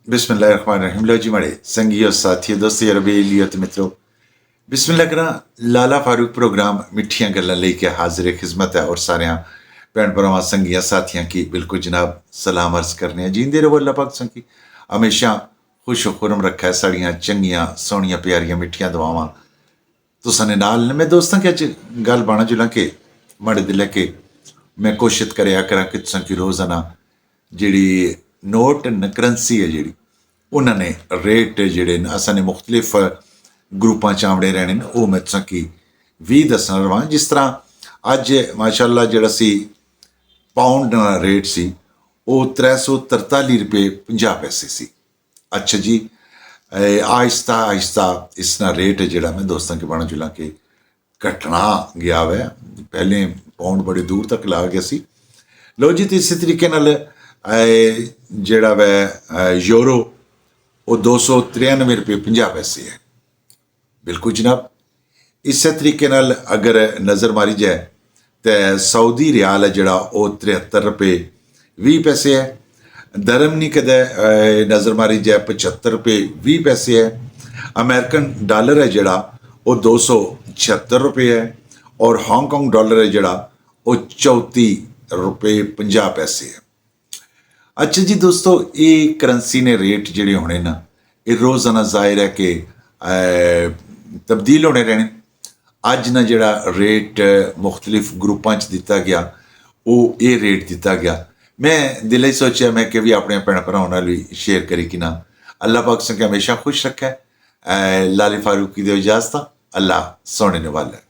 बिस्मिल्लाहिर्रहमानिर्रहीम। लो जी माड़े संगियो साथियों दोस्तों रबीलियत मित्रों बिस्मिल्लाह करा लाला फारूक प्रोग्राम मिठियां गल्लां लेके हाजिर खिदमत है और सारे भैन भरावां संगियां साथियां की बिल्कुल जनाब सलाम अर्ज करने हैं। जींदे रहो अल्लाह पाक संगी हमेशा खुश खुरम रखा है। साड़ियां चंगियां सोहनियां प्यारियां मिठियां दुआवां तुसां ने नाल ने। मैं दोस्तों के अज गल बाणा जुला के माड़े दिले के मैं कोशिश कराया करा कि तुसां की रोज़ाना जिहड़ी नोट न करंसी है जिहड़ी उन्होंने रेट जिहड़े न असां ने मुख्तलिफ ग्रुपां च आवड़े रहने न वो मैं तुसां की भी दसना रवां। जिस तरह अज माशाअल्लाह जिहड़ा सी पाउंड दा रेट सी वो 343 रुपये 50 पैसे सी। अच्छा जी आहिस्ता आहिस्ता इसका रेट जिहड़ा मैं दोस्तों के बाणा जुला के घटना गया वै। पहले पाउंड बड़े दूर तक ला गया सी। लो जी तो इस तरीके नाल जिहड़ा वै यूरो वो 293 रुपये 50 पैसे है। बिल्कुल जनाब इस तरीके नाल अगर नज़र मारी जाए तो सऊदी रियाल है जिहड़ा वो 73 रुपये 20 पैसे है। दरमनी कदे नज़र मारी जाए 75 रुपये 20 पैसे है। अमेरिकन डॉलर है जिहड़ा वो 276 रुपये है और हांगकॉन्ग डॉलर है जिहड़ा वो 34 रुपये 50 पैसे है। अच्छा जी दोस्तों ये करंसी ने रेट जिहड़े होने ना ये रोज़ाना जाहिर है कि तब्दील होने रहने। अज ना जिहड़ा रेट मुख्तलिफ ग्रुपां च दिता गया वो ये रेट दिता गया। मैं दिल सोचा मैं कि भी अपने भैन भरावां नाल भी शेयर करी कि ना अल्लाह पाक संग हमेशा खुश रखा है। लाली फारूकी दे इजाजत अल्लाह सोने वाला है।